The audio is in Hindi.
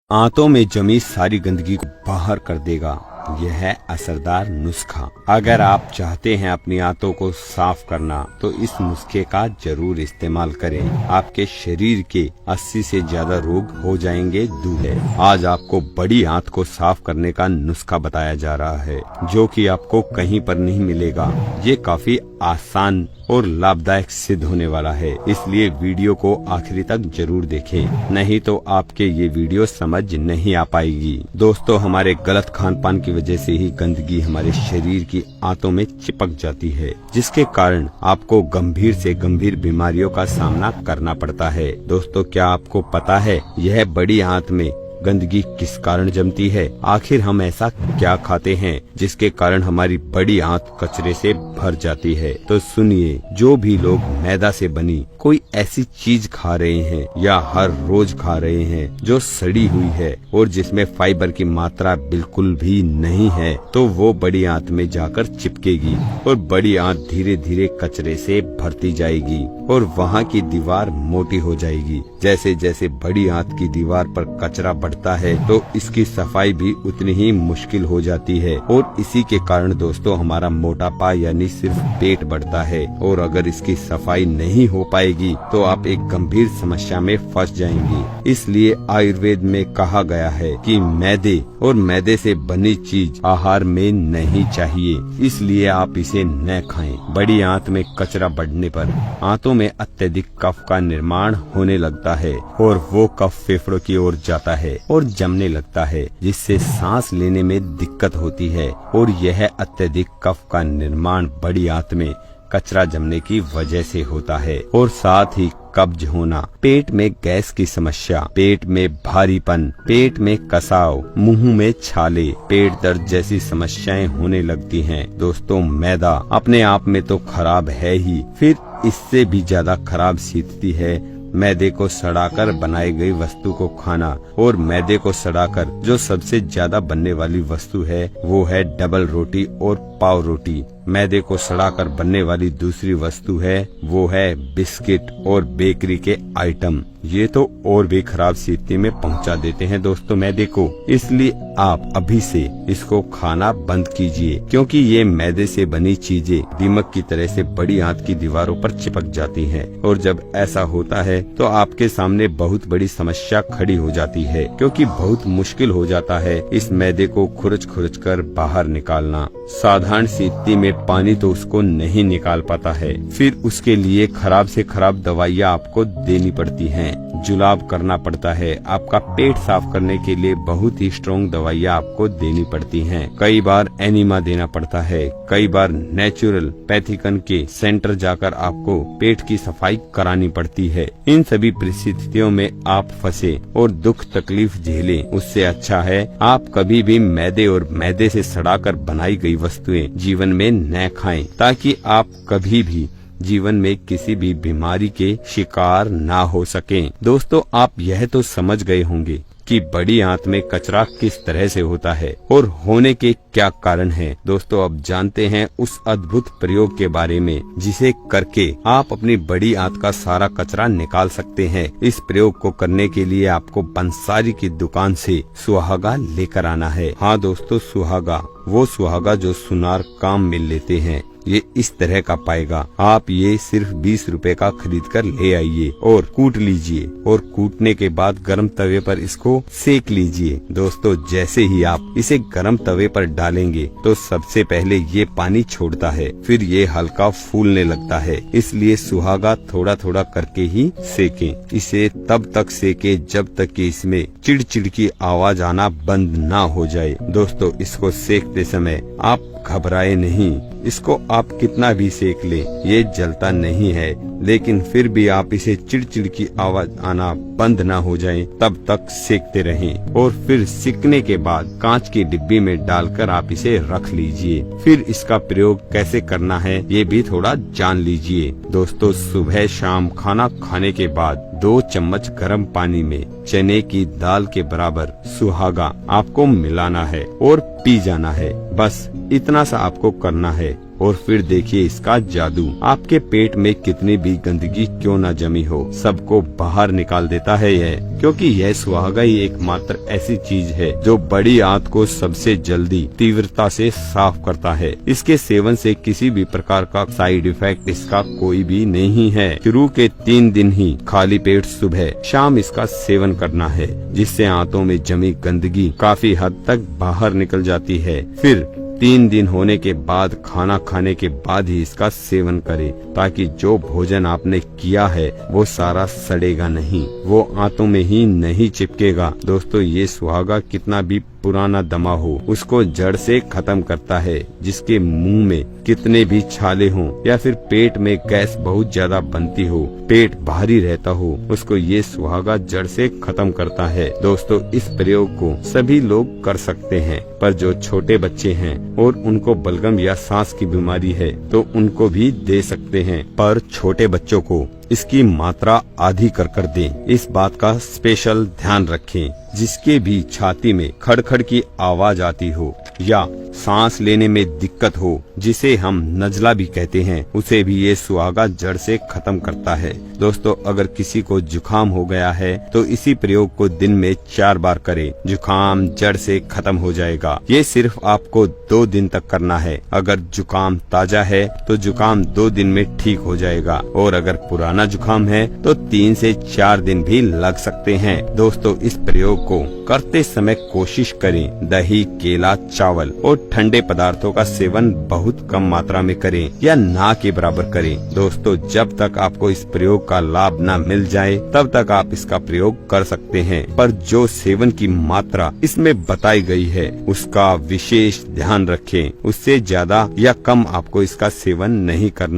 आंतों में जमी सारी गंदगी को बाहर कर देगा। यह है असरदार नुस्खा। अगर आप चाहते हैं अपनी आंतों को साफ करना तो इस नुस्खे का जरूर इस्तेमाल करें। आपके शरीर के 80 से ज्यादा रोग हो जाएंगे दूर। आज आपको बड़ी आंत को साफ करने का नुस्खा बताया जा रहा है जो कि आपको कहीं पर नहीं मिलेगा। ये काफी आसान और लाभदायक सिद्ध होने वाला है, इसलिए वीडियो को आखिरी तक जरूर देखें, नहीं तो आपके ये वीडियो समझ नहीं आ पाएगी। दोस्तों, हमारे गलत खान पान की वजह से ही गंदगी हमारे शरीर की आंतों में चिपक जाती है, जिसके कारण आपको गंभीर से गंभीर बीमारियों का सामना करना पड़ता है। दोस्तों, क्या आपको पता है यह बड़ी आंत में गंदगी किस कारण जमती है? आखिर हम ऐसा क्या खाते हैं जिसके कारण हमारी बड़ी आंत कचरे से भर जाती है? तो सुनिए, जो भी लोग मैदा से बनी कोई ऐसी चीज खा रहे हैं या हर रोज खा रहे हैं जो सड़ी हुई है और जिसमें फाइबर की मात्रा बिल्कुल भी नहीं है, तो वो बड़ी आंत में जाकर चिपकेगी और बड़ी आंत धीरे धीरे कचरे से भरती जाएगी और वहाँ की दीवार मोटी हो जाएगी। जैसे जैसे बड़ी आंत की दीवार पर कचरा बढ़ता है तो इसकी सफाई भी उतनी ही मुश्किल हो जाती है और इसी के कारण दोस्तों हमारा मोटापा यानी सिर्फ पेट बढ़ता है। और अगर इसकी सफाई नहीं हो पाएगी तो आप एक गंभीर समस्या में फंस जाएंगी। इसलिए आयुर्वेद में कहा गया है कि मैदे और मैदे से बनी चीज आहार में नहीं चाहिए, इसलिए आप इसे न खाएं। बड़ी आंत में कचरा बढ़ने पर आंतों में अत्यधिक कफ का निर्माण होने लगता है और वो कफ फेफड़ों की ओर जाता है और जमने लगता है, जिससे सांस लेने में दिक्कत होती है। और यह अत्यधिक कफ का निर्माण बड़ी आंत में कचरा जमने की वजह से होता है। और साथ ही कब्ज होना, पेट में गैस की समस्या, पेट में भारीपन, पेट में कसाव, मुंह में छाले, पेट दर्द जैसी समस्याएं होने लगती हैं। दोस्तों, मैदा अपने आप में तो खराब है ही, फिर इससे भी ज्यादा खराब स्थिति है मैदे को सड़ाकर बनाई गई वस्तु को खाना। और मैदे को सड़ाकर जो सबसे ज्यादा बनने वाली वस्तु है वो है डबल रोटी और पाव रोटी। मैदे को सड़ाकर बनने वाली दूसरी वस्तु है वो है बिस्किट और बेकरी के आइटम। ये तो और भी खराब स्थिति में पहुंचा देते हैं दोस्तों मैदे को। इसलिए आप अभी से इसको खाना बंद कीजिए, क्योंकि ये मैदे से बनी चीजें दीमक की तरह से बड़ी आंत की दीवारों पर चिपक जाती हैं। और जब ऐसा होता है तो आपके सामने बहुत बड़ी समस्या खड़ी हो जाती है, क्योंकि बहुत मुश्किल हो जाता है इस मैदे को खुरच खुरच कर बाहर निकालना। साधारण स्थिति में पानी तो उसको नहीं निकाल पाता है, फिर उसके लिए खराब से खराब दवाइयाँ आपको देनी पड़ती हैं, जुलाब करना पड़ता है। आपका पेट साफ करने के लिए बहुत ही स्ट्रॉन्ग दवाइयाँ आपको देनी पड़ती हैं। कई बार एनिमा देना पड़ता है, कई बार नेचुरल पैथिकन के सेंटर जाकर आपको पेट की सफाई करानी पड़ती है। इन सभी परिस्थितियों में आप फंसे और दुख तकलीफ झेलें, उससे अच्छा है आप कभी भी मैदे और मैदे से सड़ाकर बनाई गई वस्तुएं जीवन में न खाएं, ताकि आप कभी भी जीवन में किसी भी बीमारी के शिकार ना हो सकें। दोस्तों, आप यह तो समझ गए होंगे कि बड़ी आंत में कचरा किस तरह से होता है और होने के क्या कारण हैं। दोस्तों, अब जानते हैं उस अद्भुत प्रयोग के बारे में जिसे करके आप अपनी बड़ी आंत का सारा कचरा निकाल सकते हैं। इस प्रयोग को करने के लिए आपको बंसारी की दुकान से सुहागा लेकर आना है। हाँ दोस्तों, सुहागा, वो सुहागा जो सुनार काम मिल लेते हैं, ये इस तरह का पाएगा। आप ये सिर्फ 20 रुपए का खरीद कर ले आइए और कूट लीजिए और कूटने के बाद गरम तवे पर इसको सेक लीजिए। दोस्तों, जैसे ही आप इसे गरम तवे पर डालेंगे तो सबसे पहले ये पानी छोड़ता है, फिर ये हल्का फूलने लगता है। इसलिए सुहागा थोड़ा थोड़ा करके ही सेकें। इसे तब तक सेके जब तक कि इसमें चिड़चिड़ की आवाज आना बंद ना हो जाए। दोस्तों, इसको सेकते समय आप घबराए नहीं, इसको आप कितना भी सेक ले ये जलता नहीं है, लेकिन फिर भी आप इसे चिड़चिड़ की आवाज आना बंद ना हो जाए तब तक सेकते रहें। और फिर सिकने के बाद कांच की डिब्बी में डालकर आप इसे रख लीजिए। फिर इसका प्रयोग कैसे करना है ये भी थोड़ा जान लीजिए। दोस्तों, सुबह शाम खाना खाने के बाद 2 चम्मच गर्म पानी में चने की दाल के बराबर सुहागा आपको मिलाना है और पी जाना है। बस इतना सा आपको करना है। और फिर देखिए इसका जादू। आपके पेट में कितनी भी गंदगी क्यों न जमी हो, सबको बाहर निकाल देता है यह, क्योंकि यह सुहागा ही एकमात्र ऐसी चीज है जो बड़ी आंत को सबसे जल्दी तीव्रता से साफ करता है। इसके सेवन से किसी भी प्रकार का साइड इफेक्ट इसका कोई भी नहीं है। शुरू के 3 दिन ही खाली पेट सुबह शाम इसका सेवन करना है, जिससे आंतों में जमी गंदगी काफी हद तक बाहर निकल जाती है। फिर 3 दिन होने के बाद खाना खाने के बाद ही इसका सेवन करें, ताकि जो भोजन आपने किया है वो सारा सड़ेगा नहीं, वो आंतों में ही नहीं चिपकेगा। दोस्तों ये सुहागा कितना भी पुराना दमा हो उसको जड़ से खत्म करता है। जिसके मुंह में कितने भी छाले हों या फिर पेट में गैस बहुत ज्यादा बनती हो, पेट भारी रहता हो, उसको ये सुहागा जड़ से खत्म करता है। दोस्तों इस प्रयोग को सभी लोग कर सकते हैं, पर जो छोटे बच्चे हैं और उनको बलगम या सांस की बीमारी है तो उनको भी दे सकते हैं, पर छोटे बच्चों को इसकी मात्रा आधी कर दें। इस बात का स्पेशल ध्यान रखें। जिसके भी छाती में खड़खड़ की आवाज आती हो या सांस लेने में दिक्कत हो, जिसे हम नजला भी कहते हैं, उसे भी ये सुहागा जड़ से खत्म करता है। दोस्तों अगर किसी को जुकाम हो गया है तो इसी प्रयोग को दिन में 4 बार करें, जुकाम जड़ से खत्म हो जाएगा। ये सिर्फ आपको 2 दिन तक करना है। अगर जुकाम ताजा है तो जुकाम 2 दिन में ठीक हो जाएगा, और अगर पुराना जुकाम है तो 3 से 4 दिन भी लग सकते हैं। दोस्तों इस प्रयोग को करते समय कोशिश करें दही, केला, चावल और ठंडे पदार्थों का सेवन बहुत कम मात्रा में करें या ना के बराबर करें। दोस्तों जब तक आपको इस प्रयोग का लाभ ना मिल जाए तब तक आप इसका प्रयोग कर सकते हैं, पर जो सेवन की मात्रा इसमें बताई गई है उसका विशेष ध्यान रखें। उससे ज्यादा या कम आपको इसका सेवन नहीं करना।